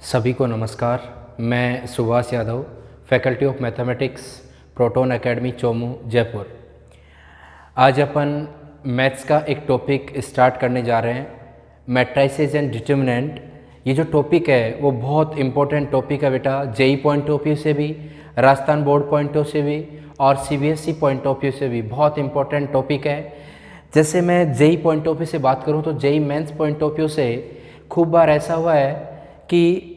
सभी को नमस्कार। मैं Subhash Yadav, faculty of mathematics, proton academy Chomu, Jaipur. आज अपन मैथ्स का एक टॉपिक स्टार्ट करने जा रहे हैं, मैट्रिसेस एंड डिटर्मिनेंट। ये जो टॉपिक है वो बहुत इम्पोर्टेंट टॉपिक है बेटा, जेई पॉइंट ऑफ व्यू से भी, राजस्थान बोर्ड पॉइंट ऑफ से भी और सीबीएसई पॉइंट ऑफ व्यू से भी बहुत इम्पोर्टेंट टॉपिक है। जैसे मैं जेई पॉइंट ऑफ व्यू से बात करूँ तो JEE mains point of view से खूब बार ऐसा हुआ है कि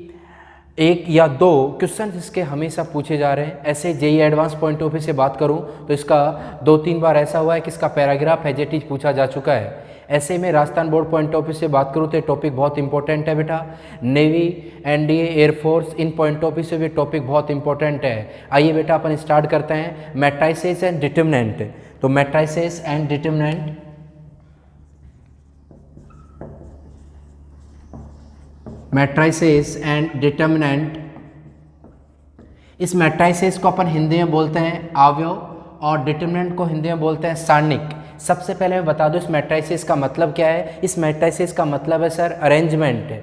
एक या दो क्वेश्चन इसके हमेशा पूछे जा रहे हैं। ऐसे JEE advanced point of view से बात करूं तो इसका 2-3 बार ऐसा हुआ है कि इसका पैराग्राफ एज इट इज पूछा जा चुका है। ऐसे में Rajasthan board point of view से बात करूं तो ये टॉपिक बहुत इंपॉर्टेंट है बेटा। Navy, NDA, air force, in point of view से भी टॉपिक बहुत इंपॉर्टेंट है। आइए बेटा अपन स्टार्ट करते हैं मैट्रिसेस एंड डिटर्मिनेंट। तो matrices and determinant, matrices and determinant. इस मैट्रिसेस को अपन हिंदी में बोलते हैं अवयव और डिटर्मिनेंट को हिंदी में बोलते हैं सारणिक। सबसे पहले मैं बता दूं इस मैट्रिसेस का मतलब क्या है। इस मैट्रिसेस का मतलब है सर अरेंजमेंट।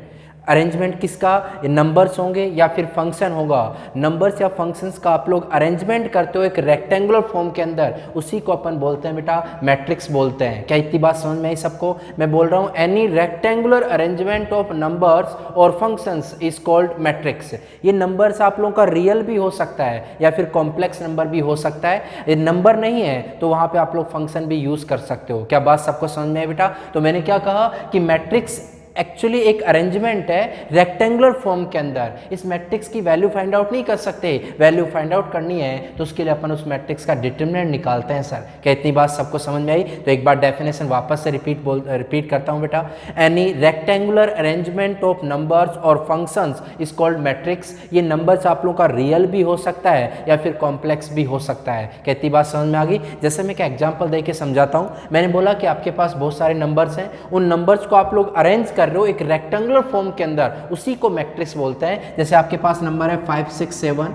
अरेंजमेंट किसका? नंबर्स होंगे या फिर फंक्शन होगा। नंबर्स या फंक्शंस का आप लोग अरेंजमेंट करते हो एक रेक्टेंगुलर फॉर्म के अंदर, उसी को अपन बोलते हैं बेटा मैट्रिक्स बोलते हैं। क्या इतनी बात समझ में आई सबको? मैं बोल रहा हूँ any rectangular arrangement of numbers और फंक्शंस इज कॉल्ड मैट्रिक्स। ये नंबर्स आप लोगों का रियल भी हो सकता है या फिर कॉम्प्लेक्स नंबर भी हो सकता है। ये नंबर नहीं है तो वहाँ पे आप लोग फंक्शन भी यूज कर सकते हो। क्या बात सबको समझ में आई बेटा? तो मैंने क्या कहा कि मैट्रिक्स एक्चुअली एक अरेंजमेंट है रेक्टेंगुलर फॉर्म के अंदर। इस मैट्रिक्स की वैल्यू फाइंड आउट नहीं कर सकते, वैल्यू फाइंड आउट करनी है तो उसके लिए अपन उस मैट्रिक्स का डिटर्मिनेंट निकालते हैं। सर क्या इतनी बात सबको समझ में आई? तो एक बार डेफिनेशन वापस से रिपीट करता हूं बेटा। Any rectangular arrangement of numbers और फंक्शंस इज कॉल्ड मैट्रिक्स। ये नंबर्स आप लोगों का रियल भी हो सकता है या फिर कॉम्प्लेक्स भी हो सकता है। क्या इतनी बात समझ में आ गई? जैसे मैं क्या एग्जाम्पल दे के समझाता हूँ। मैंने बोला कि आपके पास बहुत सारे नंबर्स हैं, उन नंबर्स को आप लोग अरेंज कर रहे हो एक रेक्टेंगुलर फॉर्म के अंदर, उसी को मैट्रिक्स बोलते हैं। जैसे आपके पास नंबर है 5 6 7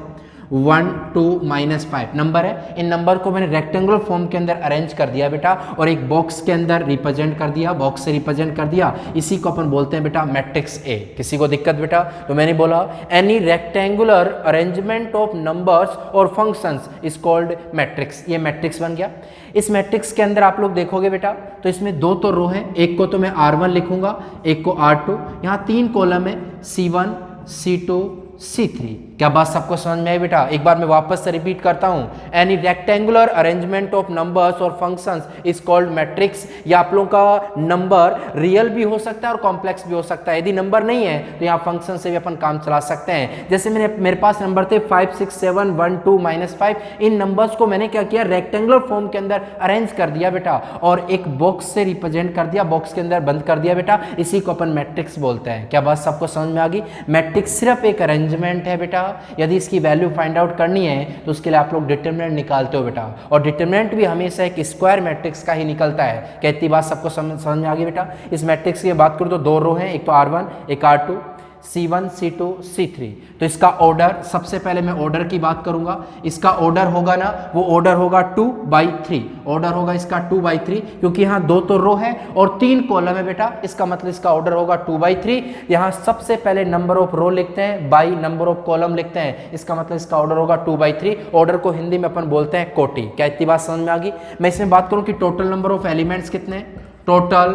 1 2 -5 नंबर है। इन नंबर को मैंने रेक्टेंगुलर फॉर्म के अंदर अरेंज कर दिया बेटा और एक बॉक्स के अंदर रिप्रेजेंट कर दिया, बॉक्स से रिप्रेजेंट कर दिया। इसी को अपन बोलते हैं बेटा मैट्रिक्स ए। किसी को दिक्कत बेटा? तो मैंने बोला any rectangular arrangement of numbers और फंक्शंस इज कॉल्ड मैट्रिक्स। ये मैट्रिक्स बन गया। इस मैट्रिक्स के अंदर आप लोग देखोगे बेटा तो इसमें दो तो रो है, एक को तो मैं R1 लिखूंगा, एक को R2। यहाँ 3 कॉलम है, C1 C2 C3। क्या बात सबको समझ में आई बेटा? एक बार मैं वापस से रिपीट करता हूं। Any rectangular arrangement of numbers और फंक्शंस इज कॉल्ड मैट्रिक्स। ये आप लोगों का नंबर रियल भी हो सकता है और कॉम्प्लेक्स भी हो सकता है। यदि नंबर नहीं है तो यहाँ फंक्शन से भी अपन काम चला सकते हैं। जैसे मेरे पास नंबर थे 5 6 7 1 2 -5। इन नंबर्स को मैंने क्या किया, रेक्टेंगुलर फॉर्म के अंदर अरेंज कर दिया बेटा और एक बॉक्स से रिप्रेजेंट कर दिया, बॉक्स के अंदर बंद कर दिया बेटा। इसी को अपन मैट्रिक्स बोलते हैं। क्या बात सबको समझ में आ गई? मैट्रिक्स सिर्फ एक अरेंजमेंट है बेटा। यदि इसकी वैल्यू फाइंड आउट करनी है तो उसके लिए आप लोग डिटर्मिनेंट निकालते हो बेटा, और डिटर्मिनेंट भी हमेशा एक स्क्वायर मैट्रिक्स का ही निकलता है। क्या इतनी बात सबको समझ में आ गई बेटा? इस मैट्रिक्स की बात करूं तो 2 रो हैं, एक तो R1 एक R2, C1 C2 C3। तो इसका ऑर्डर, सबसे पहले मैं ऑर्डर की बात करूंगा। इसका ऑर्डर होगा ना, वो ऑर्डर होगा 2/3। ऑर्डर होगा इसका 2/3 क्योंकि यहाँ 2 तो रो है और 3 कॉलम है बेटा। इसका मतलब इसका ऑर्डर होगा 2/3। यहाँ सबसे पहले नंबर ऑफ रो लिखते हैं बाई नंबर ऑफ कॉलम लिखते हैं, इसका मतलब इसका ऑर्डर होगा 2/3। ऑर्डर को हिंदी में अपन बोलते हैं कोटि। क्या इतनी बात समझ में आ गई? मैं इसमें बात करूँ कि टोटल नंबर ऑफ एलिमेंट्स कितने, total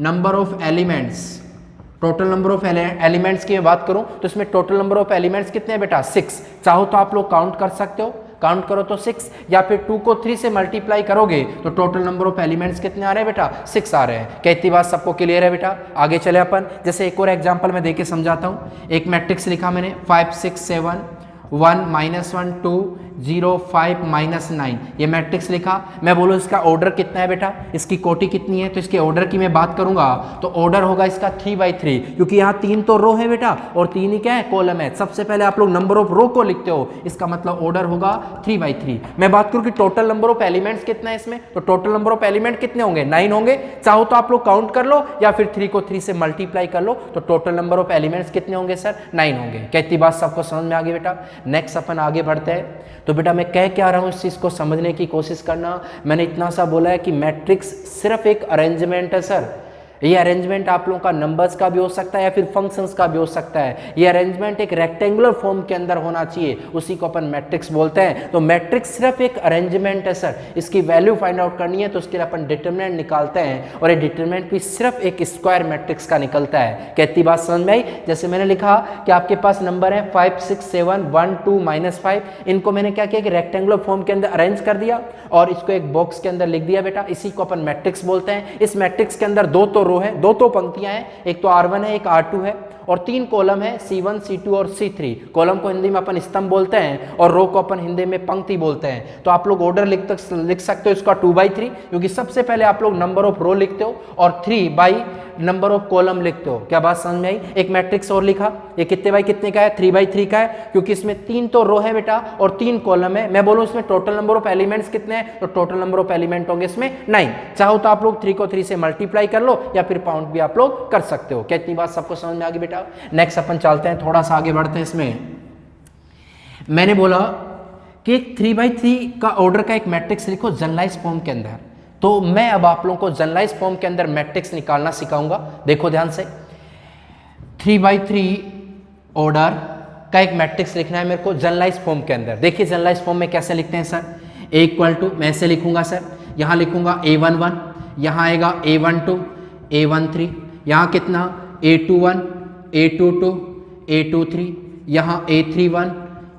number of elements, total number of elements की मैं बात करूं तो इसमें टोटल नंबर ऑफ एलिमेंट्स कितने हैं बेटा? 6। चाहो तो आप लोग काउंट कर सकते हो, काउंट करो तो 6, या फिर 2 को 3 से मल्टीप्लाई करोगे तो टोटल नंबर ऑफ एलिमेंट्स कितने आ रहे हैं बेटा? 6 आ रहे हैं। क्या इतनी बात सबको क्लियर है बेटा? आगे चले अपन। जैसे एक और एग्जांपल मैं देके समझाता हूं। एक मैट्रिक्स लिखा मैंने 5 6 7 1 -1 2 0 5 -9। ये मैट्रिक्स लिखा। मैं बोलूँ इसका ऑर्डर कितना है बेटा, इसकी कोटि कितनी है? तो इसके ऑर्डर की मैं बात करूंगा तो ऑर्डर होगा इसका 3/3 क्योंकि यहाँ 3 तो रो है बेटा और 3 ही क्या है, कॉलम है। सबसे पहले आप लोग नंबर ऑफ रो को लिखते हो, इसका मतलब ऑर्डर होगा 3/3। मैं बात करूँ कि टोटल नंबर ऑफ एलिमेंट्स कितना है इसमें, तो टोटल नंबर ऑफ एलिमेंट कितने होंगे? 9 होंगे। चाहो तो आप लोग काउंट कर लो या फिर 3 को 3 से मल्टीप्लाई कर लो तो टोटल नंबर ऑफ एलिमेंट्स कितने होंगे सर? 9 होंगे। क्या इतनी बात सबको समझ में आ गई बेटा? नेक्स्ट अपन आगे बढ़ते हैं। तो बेटा मैं कह क्या रहा हूं, इस चीज़ को समझने की कोशिश करना। मैंने इतना सा बोला है कि मैट्रिक्स सिर्फ एक अरेंजमेंट है सर, ये अरेंजमेंट आप लोगों का नंबर्स का भी हो सकता है या फिर फंक्शंस का भी हो सकता है। ये अरेंजमेंट एक रेक्टेंगुलर फॉर्म के अंदर होना चाहिए, उसी को अपन मैट्रिक्स बोलते हैं। तो मैट्रिक्स सिर्फ एक अरेंजमेंट है सर, इसकी वैल्यू फाइंड आउट करनी है तो उसके लिए अपन डिटरमिनेंट निकालते हैं और ये डिटरमिनेंट भी सिर्फ एक स्क्वायर मैट्रिक्स का निकलता है। कहती बात समझ में आई? जैसे मैंने लिखा कि आपके पास नंबर है 5 6 7 1 2 -5, इनको मैंने क्या किया कि रेक्टेंगुलर फॉर्म के अंदर अरेंज कर दिया और इसको एक बॉक्स के अंदर लिख दिया बेटा, इसी को अपन मैट्रिक्स बोलते हैं। इस मैट्रिक्स के अंदर दो तो रो है, दो तो पंक्तियां हैं, एक तो R1 है एक R2 है और 3 कॉलम है C1 C2 और C3। कॉलम को हिंदी में अपन स्तंभ बोलते हैं और रो को अपन हिंदी में पंक्ति बोलते हैं। तो आप लोग ऑर्डर लिख सकते हो इसका 2/3, क्योंकि सबसे पहले आप लोग नंबर ऑफ रो लिखते हो और 3 बाई नंबर ऑफ कॉलम लिखते हो। क्या बात समझ में आई? एक मैट्रिक्स और लिखा, ये कितने बाई कितने का है? 3/3 का है, क्योंकि इसमें 3 तो रो है बेटा और 3 कॉलम है। मैं बोलूं इसमें टोटल नंबर ऑफ एलिमेंट्स कितने हैं, तो टोटल नंबर ऑफ एलिमेंट होंगे इसमें 9। चाहो तो आप लोग 3 को 3 से मल्टीप्लाई कर लो या फिर पाउंड भी आप लोग कर सकते हो। क्या इतनी बात सबको समझ में आ गई बेटा? नेक्स्ट अपन चलते हैं, थोड़ा सा आगे बढ़ते हैं। इसमें मैंने बोला कि एक 3/3 का ऑर्डर का एक मैट्रिक्स लिखो जनरलाइज फॉर्म के अंदर। तो मैं अब आप लोगों को जनरलाइज फॉर्म के अंदर मैट्रिक्स निकालना सिखाऊंगा। देखो ध्यान से, 3/3 ऑर्डर का एक मैट्रिक्स लिखना है मेरे को जनरलाइज फॉर्म के अंदर। देखिए जनरलाइज फॉर्म में कैसे लिखते हैं सर, A=, मैं ऐसे लिखूंगा सर, यहाँ लिखूंगा A11, यहाँ आएगा A12 A13, यहाँ कितना A21 A22 A23, यहाँ A31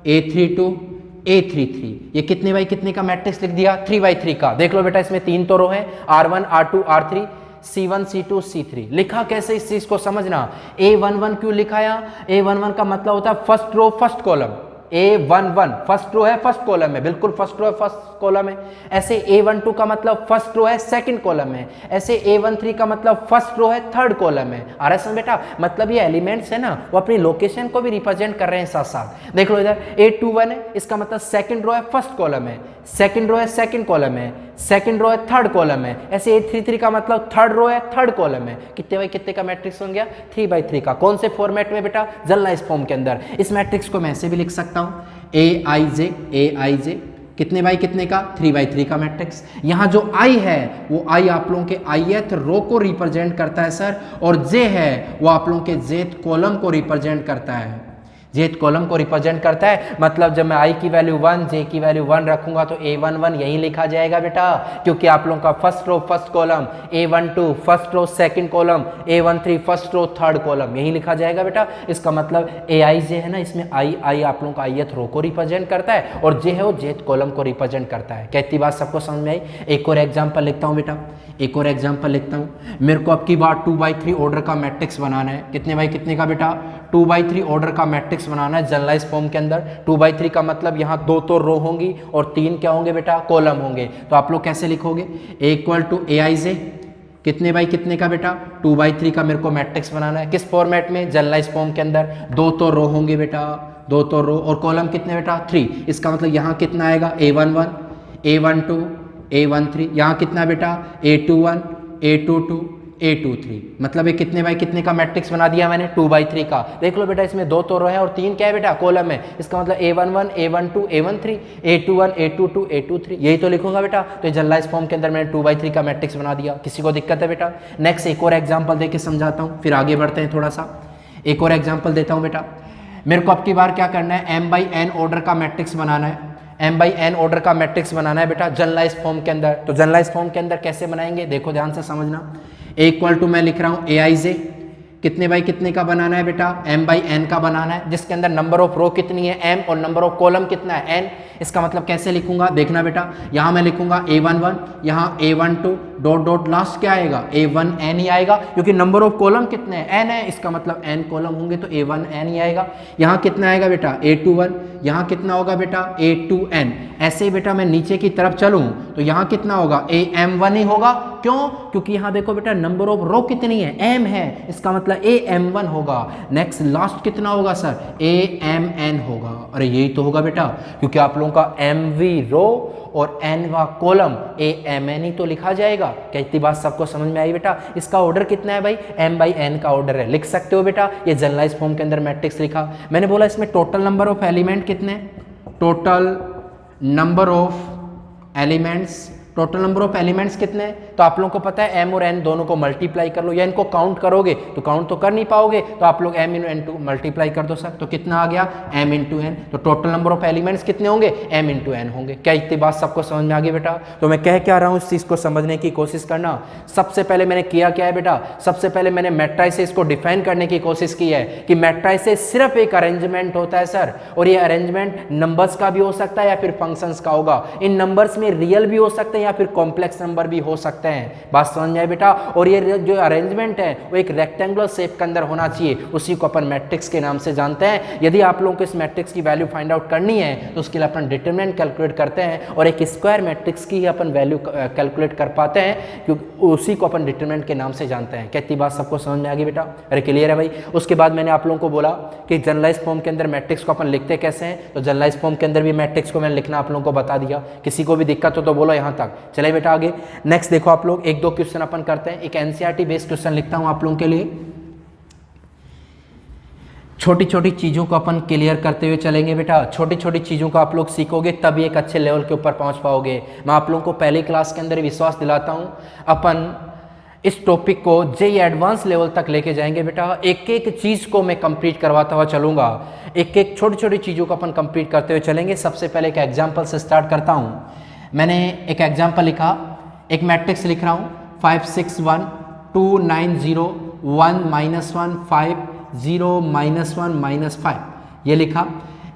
A32 A33। ये कितने बाई कितने का मैट्रिक्स लिख दिया? 3/3 का। देख लो बेटा, इसमें 3 तो रो है, R1 R2 R3 C1 C2 C3। लिखा कैसे इस चीज को समझना। A11 क्यों लिखाया? A11 का मतलब होता है first row first column. A11 first row है फर्स्ट कॉलम है, बिल्कुल फर्स्ट रो है फर्स्ट कॉलम है। ऐसे A12 का मतलब फर्स्ट रो है सेकंड कॉलम है। ऐसे A13 का मतलब फर्स्ट रो है थर्ड कॉलम है। आ रहा है बेटा? मतलब ये एलिमेंट्स है ना, वो अपनी लोकेशन को भी रिप्रेजेंट कर रहे हैं साथ साथ। देख लो इधर A21 है, इसका मतलब सेकंड रो है फर्स्ट कॉलम है, सेकंड रो है सेकंड कॉलम है, सेकंड रो है थर्ड कॉलम है। ऐसे A33 का मतलब थर्ड रो है थर्ड कॉलम है। कितने बाई कितने का मैट्रिक्स बन गया? 3/3 का। कौन से फॉर्मेट में बेटा? जनरलाइज फॉर्म के अंदर। इस मैट्रिक्स को मैं ऐसे भी लिख सकता हूं, Aij कितने बाई कितने का? 3/3 का मैट्रिक्स। यहाँ जो I है वो I आप लोगों के ith रो को रिप्रेजेंट करता है सर, और J है वो आप लोगों के jth कॉलम को रिप्रेजेंट करता है। jth कॉलम को रिप्रेजेंट करता है, मतलब जब मैं I की वैल्यू 1 J की वैल्यू 1 रखूंगा तो A11 यही लिखा जाएगा बेटा, क्योंकि आप लोगों का first row first column, A12 first row second column, A13 first row third column, यही लिखा जाएगा बेटा। इसका मतलब Aij है ना, इसमें I आप लोगों का ith रो को रिप्रेजेंट करता है और J है वो jth कॉलम को रिप्रेजेंट करता है। कहती बात सबको समझ में आई? एक और एग्जाम्पल लिखता हूँ बेटा, एक और एग्जाम्पल लिखता हूँ। मेरे को अब की बार 2/3 ऑर्डर का मैट्रिक्स बनाना है। कितने बाई कितने का बेटा? 2/3 ऑर्डर का मैट्रिक्स बनाना है जनरलाइज फॉर्म के अंदर। 2/3 का मतलब यहाँ 2 तो रो होंगी और 3 क्या होंगे बेटा? कॉलम होंगे। तो आप लोग कैसे लिखोगे? A=Aij कितने बाई कितने का बेटा? 2/3 का मेरे को मैट्रिक्स बनाना है। किस फॉर्मेट में? जनरलाइज फॉर्म के अंदर। 2 तो रो होंगे बेटा, 2 तो रो, और कॉलम कितने बेटा? 3। इसका मतलब यहाँ कितना आएगा? A11 A12 A13, यहाँ कितना बेटा? A21 A22 A23। मतलब ये कितने बाई कितने का मैट्रिक्स बना दिया मैंने? 2/3 का। देख लो बेटा, इसमें 2 तो रो है और 3 क्या है बेटा? कॉलम है। इसका मतलब A11 A12 A13 A21 A22 A23, यही तो लिखूंगा बेटा। तो ये जनरलाइज फॉर्म के अंदर मैंने 2/3 का मैट्रिक्स बना दिया। किसी को दिक्कत है बेटा? नेक्स्ट एक और एग्जाम्पल दे के समझाता हूँ, फिर आगे बढ़ते हैं। थोड़ा सा एक और एग्जाम्पल देता हूँ बेटा। मेरे को अब की बार क्या करना है? M/N ऑर्डर का मैट्रिक्स बनाना है। M/N ऑर्डर का मैट्रिक्स बनाना है बेटा जनरलाइज फॉर्म के अंदर। तो जनरलाइज फॉर्म के अंदर कैसे बनाएंगे? देखो ध्यान से समझना। A= मैं लिख रहा हूँ Aij कितने बाई कितने का बनाना है बेटा? M/N का बनाना है, जिसके अंदर नंबर ऑफ रो कितनी है? M, और नंबर ऑफ कॉलम कितना है? N। इसका मतलब कैसे लिखूंगा? देखना बेटा, यहाँ मैं लिखूंगा A11, यहाँ A12 डॉट डॉट लास्ट क्या आएगा? A1N ही आएगा, क्योंकि नंबर ऑफ कॉलम कितने हैं? N है। इसका मतलब N कॉलम होंगे तो A1N ही आएगा। यहाँ कितना आएगा बेटा? A21, यहाँ कितना होगा बेटा? A2N। ऐसे ही बेटा मैं नीचे की तरफ चलूँ तो यहाँ कितना होगा? AM1 ही होगा। क्यों? क्योंकि यहाँ देखो बेटा नंबर ऑफ रो कितनी है? M है, इसका मतलब AM1 होगा। नेक्स्ट लास्ट कितना होगा सर? AMN होगा। अरे यही तो होगा बेटा, क्योंकि आप लोगों का MV रो और Nवा कॉलम AMN ही तो लिखा जाएगा। क्या इतनी बात सबको समझ में आई बेटा? इसका ऑर्डर कितना है भाई? M/N का ऑर्डर है, लिख सकते हो बेटा। ये जनरलाइज फॉर्म के अंदर मैट्रिक्स लिखा। मैंने बोला इसमें टोटल नंबर ऑफ एलिमेंट कितने? Total number of elements total number of elements कितने हैं, तो आप लोगों को पता है m और n दोनों को मल्टीप्लाई कर लो, या इनको काउंट करोगे तो काउंट तो कर नहीं पाओगे, तो आप लोग m × n2 मल्टीप्लाई कर दो सर, तो कितना आ गया m × n, तो टोटल नंबर ऑफ एलिमेंट्स कितने होंगे m × n होंगे। क्या इतनी बात सबको समझ में आ गई बेटा? तो मैं कह क्या रहा हूँ, इस चीज़ को समझने की कोशिश करना। सबसे पहले मैंने किया क्या है बेटा, सबसे पहले मैंने मैट्रिसेस को डिफाइन करने की कोशिश की है कि मैट्रिसेस सिर्फ एक अरेंजमेंट होता है सर, और ये अरेंजमेंट नंबर्स का भी हो सकता है या फिर फंक्शंस का होगा। इन नंबर्स में रियल भी हो सकते हैं या फिर कॉम्प्लेक्स नंबर भी हो सकते हैं, बात समझ में आई बेटा? और ये जो अरेंजमेंट है वो एक रेक्टेंगुलर शेप के अंदर होना चाहिए, उसी को अपन मैट्रिक्स के नाम से जानते हैं। यदि आप लोगों को इस मैट्रिक्स की वैल्यू फाइंड आउट करनी है तो उसके लिए अपन डिटरमिनेंट कैलकुलेट करते हैं, और एक स्क्वायर मैट्रिक्स की ही अपन वैल्यू कैलकुलेट कर पाते हैं, क्योंकि उसी को अपन डिटरमिनेंट के नाम से जानते हैं। क्या इतनी बात सबको समझ में आ गई बेटा? अरे क्लियर है भाई? उसके बाद मैंने आप लोगों को बोला कि जनरलाइज फॉर्म के अंदर मैट्रिक्स को अपन लिखते कैसे हैं, तो जनरलाइज फॉर्म के अंदर भी मैट्रिक्स को मैंने लिखना आप लोगों को बता दिया। किसी को भी दिक्कत हो तो बोलो यहाँ तक। चले बेटा आगे नेक्स्ट देखो आप लोग, एक दो क्वेश्चन अपन करते हैं। एक एनसीईआरटी बेस्ड क्वेश्चन लिखता हूँ आप लोगों के लिए। छोटी छोटी चीज़ों को अपन क्लियर करते हुए चलेंगे बेटा। छोटी छोटी चीज़ों को आप लोग सीखोगे तभी एक अच्छे लेवल के ऊपर पहुंच पाओगे। मैं आप लोगों को पहली क्लास के अंदर विश्वास दिलाता हूं, अपन इस टॉपिक को जेईई एडवांस लेवल तक लेके जाएंगे बेटा। एक एक चीज़ को मैं कंप्लीट करवाता हुआ चलूँगा, एक एक छोटी छोटी चीज़ों को अपन कंप्लीट करते हुए चलेंगे। सबसे पहले एक एग्जाम्पल से स्टार्ट करता हूँ। मैंने एक एग्जाम्पल लिखा, एक मैट्रिक्स लिख रहा हूँ 5 6 1 2 9 0 1 -1 5 0 -1 -5, ये लिखा,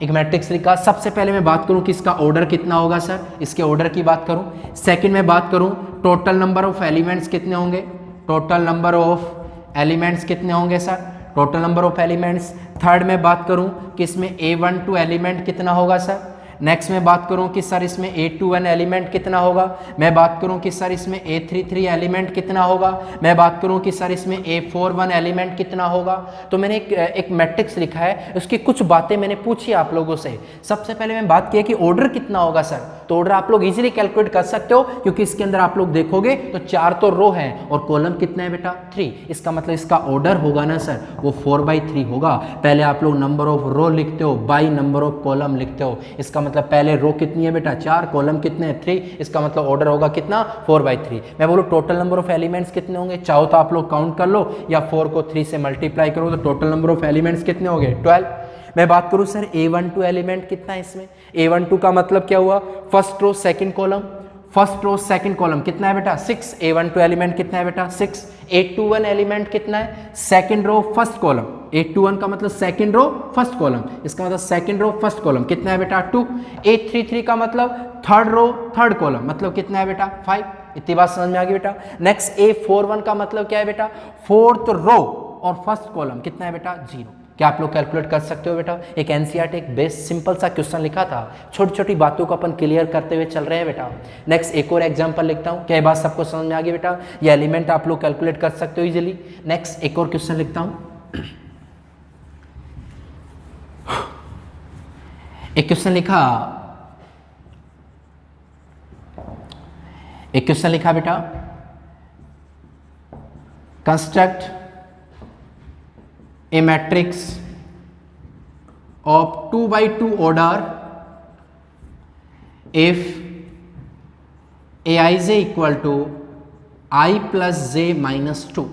एक मैट्रिक्स लिखा। सबसे पहले मैं बात करूं कि इसका ऑर्डर कितना होगा सर, इसके ऑर्डर की बात करूं। सेकंड में बात करूं टोटल नंबर ऑफ एलिमेंट्स कितने होंगे, टोटल नंबर ऑफ एलिमेंट्स कितने होंगे sir, total number of elements. Third में बात करूं कि इसमें A12 एलिमेंट कितना होगा सर। नेक्स्ट में बात करूं कि सर इसमें A21 एलिमेंट कितना होगा। मैं बात करूं कि सर इसमें A33 एलिमेंट कितना होगा। मैं बात करूं कि सर इसमें A41 एलिमेंट कितना होगा। तो मैंने एक मैट्रिक्स लिखा है, उसकी कुछ बातें मैंने पूछी आप लोगों से। सबसे पहले मैं बात किया कि ऑर्डर कितना होगा सर, तो ऑर्डर आप लोग इजीली कैलकुलेट कर सकते हो, क्योंकि इसके अंदर आप लोग देखोगे तो 4 तो रो है और कॉलम कितना है बेटा 3। इसका मतलब इसका ऑर्डर होगा ना सर वो 4/3 होगा। पहले आप लोग नंबर ऑफ रो लिखते हो बाई नंबर ऑफ कॉलम लिखते हो। इसका मतलब पहले रो कितनी है बेटा 4, कॉलम कितने हैं 3, इसका मतलब ऑर्डर होगा कितना 4/3। मैं बोलूँ टोटल नंबर ऑफ एलिमेंट्स कितने होंगे, चाहो तो आप लोग काउंट कर लो या 4 को 3 से मल्टीप्लाई करो, तो टोटल नंबर ऑफ एलिमेंट्स कितने होंगे 12। मैं बात करूं सर A12 एलिमेंट कितना है इसमें। A12 का मतलब क्या हुआ, first row second column, first row second column कितना है बेटा 6। A12 एलिमेंट कितना है बेटा 6। A21 एलिमेंट कितना है, second row first column. A21 का मतलब सेकंड रो फर्स्ट कॉलम, इसका मतलब सेकंड रो फर्स्ट कॉलम कितना है बेटा 2। A33 का मतलब थर्ड रो थर्ड कॉलम, मतलब कितना है बेटा 5। इतनी बात समझ में आ गई बेटा। नेक्स्ट A41 का मतलब क्या है बेटा, फोर्थ रो और फर्स्ट कॉलम कितना है बेटा 0। क्या आप लोग कैलकुलेट कर सकते हो बेटा। एक एनसीईआरटी एक बेस्ट सिंपल सा क्वेश्चन लिखा था, छोटी छोटी बातों को अपन क्लियर करते हुए चल रहे हैं बेटा। नेक्स्ट एक और एग्जांपल लिखता हूँ, क्या ये बात सबको समझ में आ गई बेटा। ये एलिमेंट आप लोग कैलकुलेट कर सकते हो इजीली। नेक्स्ट एक और क्वेश्चन लिखता हूँ, एक क्वेश्चन लिखा, एक क्वेश्चन लिखा बेटा, construct a matrix of 2/2 order if aij equal to I plus j minus 2।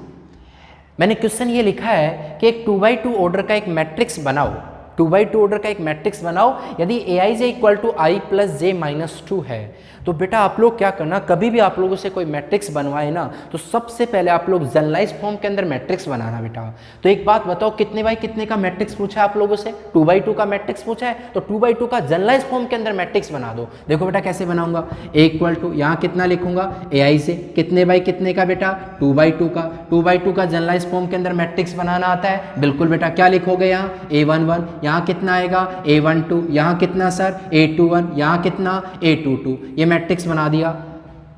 मैंने क्वेश्चन ये लिखा है कि एक 2/2 ऑर्डर का एक मैट्रिक्स बनाओ, 2/2 ऑर्डर का एक मैट्रिक्स बनाओ यदि aij equal to I plus j minus 2 है। तो बेटा आप लोग क्या करना, कभी भी आप लोगों से कोई मैट्रिक्स बनवाए ना तो सबसे पहले आप लोग जनरलाइज फॉर्म के अंदर मैट्रिक्स बनाना बेटा। तो एक बात बताओ, कितने बाई कितने का मैट्रिक्स पूछा है आप लोगों से, 2/2 का मैट्रिक्स पूछा है, तो 2/2 का जनरलाइज फॉर्म के अंदर मैट्रिक्स बना दो। देखो बेटा कैसे बनाऊंगा, a इक्वल टू यहाँ कितना लिखूंगा aij, कितने बाई कितने का बेटा 2/2 का। 2/2 का जनरलाइज फॉर्म के अंदर मैट्रिक्स बनाना आता है, बिल्कुल बेटा। क्या लिखोगे यहाँ a11, यहाँ कितना आएगा a12, यहाँ कितना सर a21, यहाँ कितना a22। ये मैट्रिक्स बना दिया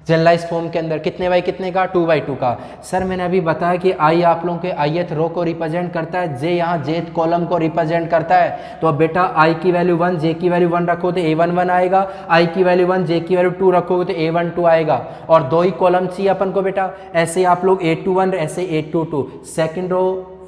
जनरलाइज फॉर्म के अंदर। कितने बाई कितने का 2/2 का। सर मैंने अभी बताया कि आई आप लोगों के ith रो को रिप्रेजेंट करता है, जे यहाँ jth कॉलम को रिप्रेजेंट करता है। तो अब बेटा आई की वैल्यू 1 जे की वैल्यू 1 रखो तो a11 आएगा, आई की वैल्यू 1 जे की वैल्यू 2 रखोगे तो a12 आएगा। और दो ही कॉलम चाहिए अपन को बेटा, ऐसे आप लोग a21 ऐसे a22, second row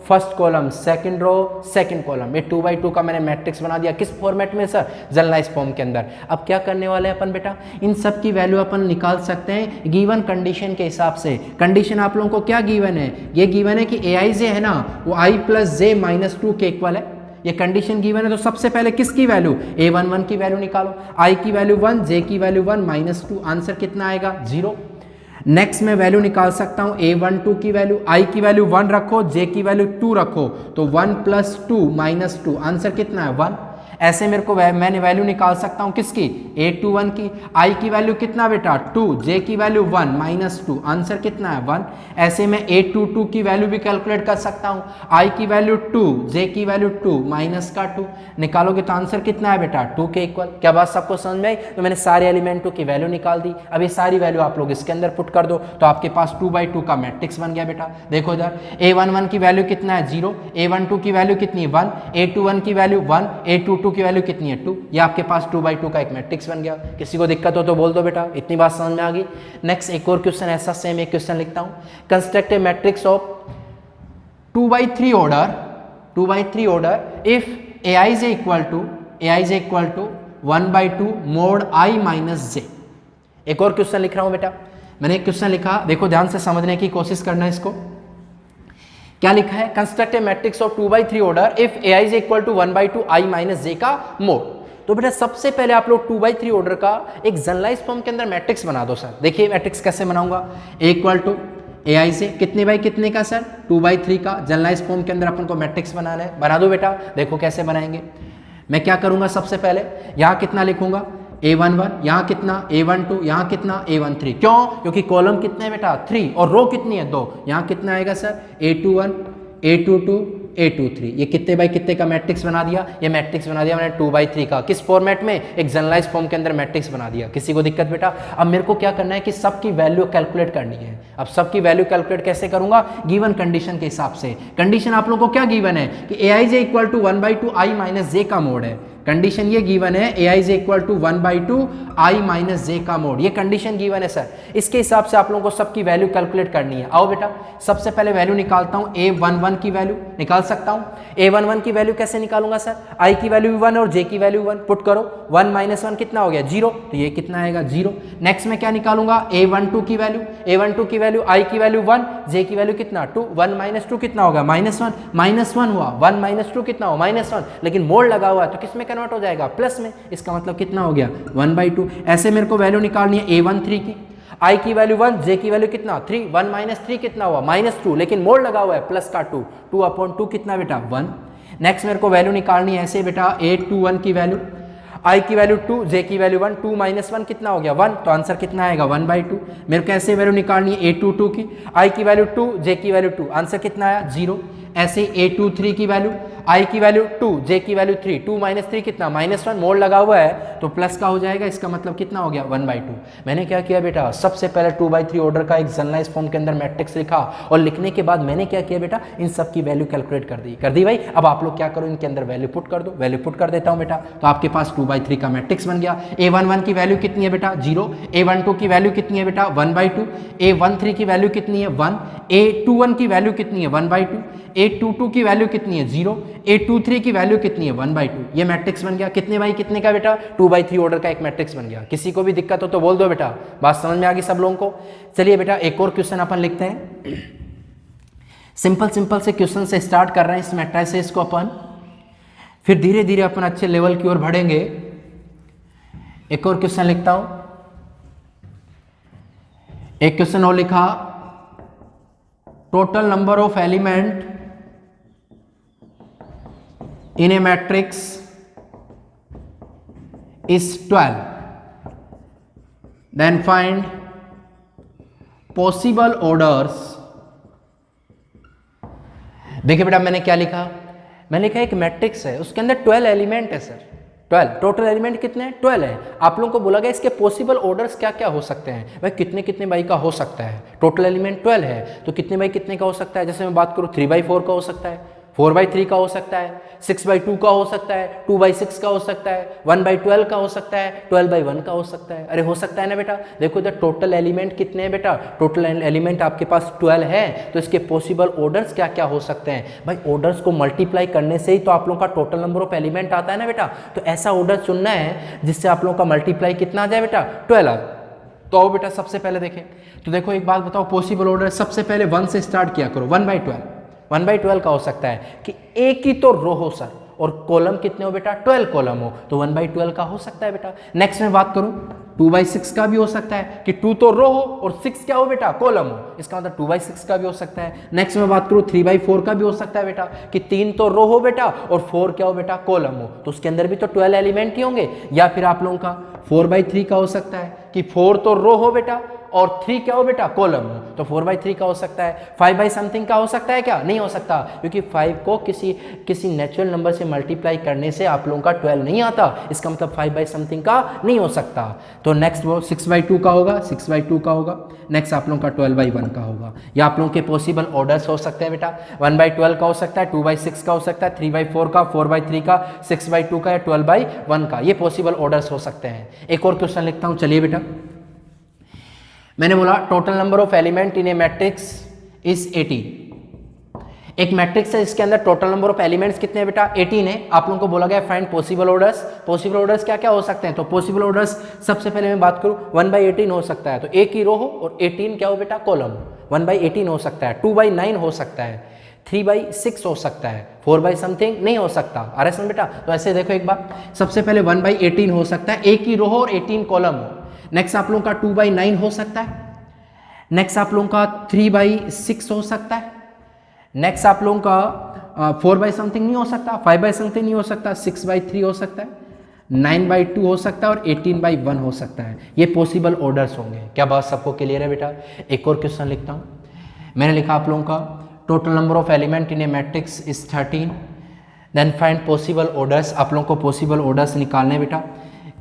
first column, second row, second column. ये 2 बाई 2 का मैंने मैट्रिक्स बना दिया। किस फॉर्मेट में सर? जनरलाइज फॉर्म के अंदर। अब क्या करने वाले हैं अपन बेटा, इन सब की वैल्यू अपन निकाल सकते हैं गिवन कंडीशन के हिसाब से। कंडीशन आप लोगों को क्या गिवन है? ये गिवन है कि ए आई जे है ना वो i प्लस जे माइनस 2 के इक्वल है। ये कंडीशन गिवन है, तो सबसे पहले किसकी वैल्यू? a11 की वैल्यू निकालो। i की वैल्यू 1, j की वैल्यू 1 माइनस 2, आंसर कितना आएगा? 0। नेक्स्ट मैं वैल्यू निकाल सकता हूं a12 की वैल्यू, i की वैल्यू 1 रखो, j की वैल्यू 2 रखो, तो 1 प्लस 2 माइनस 2, आंसर कितना है? 1। ऐसे मेरे को मैंने वैल्यू निकाल सकता हूं किसकी? a21 की। i की वैल्यू कितना बेटा? 2, j की वैल्यू 1 माइनस 2, आंसर कितना है? 1। ऐसे मैं a22 की वैल्यू भी कैलकुलेट कर सकता हूं। i की वैल्यू 2, j की वैल्यू 2 माइनस का 2, निकालोगे तो आंसर कितना है बेटा? 2 के इक्वल। क्या बात सबको समझ में आई? तो मैंने सारे एलिमेंटों की वैल्यू निकाल दी। अब ये सारी वैल्यू आप लोग इसके अंदर पुट कर दो तो आपके पास 2 बाई 2 का मैट्रिक्स बन गया बेटा। देखो इधर a11 की वैल्यू कितना है? 0, a12 की वैल्यू कितनी है? 1, a21 की वैल्यू 1, a22 की वैल्यू कितनी है? 2। ये आपके पास 2 बाई 2 का एक मैट्रिक्स बन गया। किसी को दिक्कत हो तो बोल दो बेटा। इतनी बात समझ में आ गई। नेक्स्ट एक और क्वेश्चन ऐसा सेम एक क्वेश्चन लिखता हूं। Construct a matrix of 2 by 3 order if ai j equal to 1 by 2 mod i minus j। एक और क्वेश्चन लिख रहा हूं बेटा। मैंने एक क्वेश्चन लिखा, देखो ध्यान से समझने की कोशिश करना इसको। क्या लिखा है? Construct a matrix of 2 by 3 order if ai j equal to 1 by 2 i minus j का मोड। तो बेटा सबसे पहले आप लोग 2 बाई 3 ऑर्डर का एक जनरलाइज फॉर्म के अंदर मैट्रिक्स बना दो सर। देखिए मैट्रिक्स कैसे बनाऊंगा। a equal to ai j कितने बाई कितने का सर? 2 बाई 3 का। जनरलाइज फॉर्म के अंदर अपन को मैट्रिक्स बनाना है। बना दो बेटा। देखो कैसे बनाएंगे। मैं क्या करूंगा, सबसे पहले यहाँ कितना लिखूंगा? a11, यहाँ कितना? a12, यहाँ कितना? a13। क्यों? क्योंकि कॉलम कितने हैं बेटा? 3 और रो कितनी है? 2। यहाँ कितना आएगा सर? a21, a22, a23। ये कितने बाई कितने का मैट्रिक्स बना दिया? ये मैट्रिक्स बना दिया मैंने 2 बाई 3 का। किस फॉर्मेट में? एक जनरलाइज फॉर्म के अंदर मैट्रिक्स बना दिया। किसी को दिक्कत बेटा? अब मेरे को क्या करना है कि सबकी वैल्यू कैलकुलेट करनी है। अब सबकी वैल्यू कैलकुलेट कैसे करूंगा? गिवन कंडीशन के हिसाब से। कंडीशन आप लोगों को क्या गिवन है कि ai j equal to 1 by 2 i minus j का मोड है। कंडीशन ये गिवन है ai j equal to 1 by 2 i minus j का मोड। ये कंडीशन गिवन है सर। इसके हिसाब से आप लोगों को सबकी वैल्यू कैलकुलेट करनी है। आओ बेटा सबसे पहले वैल्यू निकालता हूं। a11 की वैल्यू निकाल सकता हूं। a11 की वैल्यू कैसे निकालूंगा सर? i की वैल्यू 1 और j की वैल्यू 1 पुट करो। 1 माइनस 1 कितना हो गया? 0। तो ये कितना आएगा? 0। नेक्स्ट में क्या निकालूंगा? a12 की वैल्यू। a12 की वैल्यू i की वैल्यू 1, j की वैल्यू कितना? 2। 1 माइनस 2 कितना होगा? -1। -1 हुआ। 1 माइनस 2 कितना हो? -1। लेकिन मोड लगा हुआ है तो किस में कन्वर्ट हो जाएगा? प्लस में। इसका मतलब कितना हो गया? 1 बाई 2। ऐसे मेरे को वैल्यू निकालनी है a13 की। i की वैल्यू 1, j की वैल्यू कितना? 3। 1 माइनस 3 कितना हुआ? -2। लेकिन मोड लगा हुआ है प्लस का 2। 2 अपॉन 2 कितना बेटा? 1। नेक्स्ट मेरे को वैल्यू निकालनी है ऐसे बेटा a21 की वैल्यू। i की वैल्यू 2, j की वैल्यू 1। 2 माइनस 1 कितना हो गया? 1। तो आंसर कितना आएगा? 1 बाई 2। मेरे को ऐसे वैल्यू निकालनी है a22 की। i की वैल्यू 2, j की वैल्यू 2। आंसर कितना आया? 0। ऐसे a23 की वैल्यू, i की वैल्यू 2, j की वैल्यू 3। 2 माइनस 3 कितना? -1। मोड लगा हुआ है तो प्लस का हो जाएगा। इसका मतलब कितना हो गया? 1 बाई 2। मैंने क्या किया बेटा? सबसे पहले 2 बाई 3 ऑर्डर का एक जनरलाइज फॉर्म के अंदर मैट्रिक्स लिखा और लिखने के बाद मैंने क्या किया बेटा? इन सब की वैल्यू कैलकुलेट कर दी भाई। अब आप लोग क्या करो? इनके अंदर वैल्यू पुट कर दो। वैल्यू पुट कर देता हूं बेटा। तो आपके पास 2 बाई 3 का मैट्रिक्स बन गया। a11 की वैल्यू कितनी है बेटा? 0। a12 की वैल्यू कितनी है बेटा? 1 बाई 2। a13 की वैल्यू कितनी है? 1। a21 की वैल्यू कितनी है? 1 बाई 2। a22 की वैल्यू कितनी है? 0। a23 की वैल्यू कितनी है? 1 बाई 2। ये मैट्रिक्स बन गया। कितने बाई कितने का बेटा? 2 बाई 3 ऑर्डर का एक मैट्रिक्स बन गया। किसी को भी दिक्कत हो तो बोल दो बेटा। बात समझ में आ गई सब लोगों को? चलिए बेटा एक और क्वेश्चन अपन लिखते हैं। सिंपल से क्वेश्चन से स्टार्ट कर रहे हैं इस मैट्रिसेस को अपन, फिर धीरे धीरे अपन अच्छे लेवल की ओर बढ़ेंगे। एक और क्वेश्चन लिखता हूं। एक क्वेश्चन और लिखा, total number of element in a matrix is 12, then find possible orders। देखिए बेटा मैंने क्या लिखा? मैंने लिखा एक मैट्रिक्स है, उसके अंदर 12 एलिमेंट है सर। 12 टोटल एलिमेंट कितने हैं? 12 है। आप लोगों को बोला गया इसके पॉसिबल ऑर्डर्स क्या क्या हो सकते हैं। भाई कितने कितने बाई का हो सकता है? टोटल एलिमेंट 12 है तो कितने बाई कितने का हो सकता है? जैसे मैं बात करूँ 3 बाई 4 का हो सकता है, 4/3 का हो सकता है, 6/2 का हो सकता है, 2/6 का हो सकता है, 1/12 का हो सकता है, 12/1 का हो सकता है। अरे हो सकता है ना बेटा। देखो इधर टोटल एलिमेंट कितने हैं बेटा, टोटल एलिमेंट आपके पास 12 है, तो इसके पॉसिबल ऑर्डर्स क्या क्या हो सकते हैं भाई। ऑर्डर्स को मल्टीप्लाई करने से ही तो आप लोगों का टोटल नंबर ऑफ एलिमेंट आता है ना बेटा। तो ऐसा ऑर्डर चुनना है जिससे आप लोगों का मल्टीप्लाई कितना आ जाए बेटा, 12। तो आओ बेटा सबसे पहले देखें। तो देखो एक बात बताओ, पॉसिबल ऑर्डर सबसे पहले 1 से स्टार्ट किया करो। 1/12, 1/12 का हो सकता है कि एक ही तो रो हो सर, और कॉलम कितने हो बेटा, 12 कॉलम हो, तो 1/12 का हो सकता है बेटा। नेक्स्ट में बात करूं, 2/6 का भी हो सकता है कि 2 तो रो हो और 6 क्या हो बेटा, कॉलम हो, इसका मतलब 2/6 का भी हो सकता है। नेक्स्ट में बात करूं 3/4 का भी हो सकता है बेटा कि 3 तो रो हो बेटा और 4 क्या हो बेटा, कॉलम हो, तो उसके अंदर भी तो 12 एलिमेंट ही होंगे। या फिर आप लोगों का 4/3 का हो सकता है कि 4 तो रो हो बेटा और 3 क्या हो बेटा, कॉलम हो, तो 4/3 का हो सकता है। 5 समथिंग का हो सकता है क्या, नहीं हो सकता, क्योंकि 5 को किसी नेचुरल नंबर से मल्टीप्लाई करने से आप लोगों का 12 नहीं आता, इसका मतलब 5 समथिंग का नहीं हो सकता। तो नेक्स्ट वो 6/2 का होगा, 6/2 का होगा। नेक्स्ट आप लोगों का 12/1 का होगा। या आप लोगों के पॉसिबल ऑर्डर्स हो सकते हैं बेटा, 1/12 का हो सकता है, 2/6 का हो सकता है, 3/4 का, 4/3 का, 6/2 का या 12/1 का, ये पॉसिबल ऑर्डर्स हो सकते हैं। एक और क्वेश्चन लिखता हूँ, चलिए बेटा। मैंने बोला total number of element in a matrix is 18। एक मैट्रिक्स है इसके अंदर टोटल नंबर ऑफ एलिमेंट्स कितने हैं बेटा, 18 है। आप लोगों को बोला गया find possible orders. Possible orders क्या क्या हो सकते हैं, तो पॉसिबल ऑर्डर्स सबसे पहले मैं बात करूं 1/18 हो सकता है, तो एक ही रो हो और 18 क्या हो बेटा, कॉलम हो। 1/18 हो सकता है, 2/9 हो सकता है, 3/6 हो सकता है, 4 समथिंग नहीं हो सकता। आ रहा है बेटा। तो ऐसे देखो एक बार, सबसे पहले 1/18 हो सकता है, एक ही रो हो और 18 कॉलम हो। नेक्स्ट आप लोगों का 2/9 हो सकता है। नेक्स्ट आप लोगों का 3/6 हो सकता है। नेक्स्ट आप लोगों का 4 समथिंग नहीं हो सकता, 5 समथिंग नहीं हो सकता, 6/3 हो सकता है, 9/2 हो सकता है और 18/1 हो सकता है। ये पॉसिबल ऑर्डर्स होंगे। क्या बात सबको क्लियर है बेटा। एक और क्वेश्चन लिखता हूँ। मैंने लिखा आप लोगों का total number of element in a matrix is 13, then find possible orders. आप लोगों को पॉसिबल ऑर्डर्स निकालने बेटा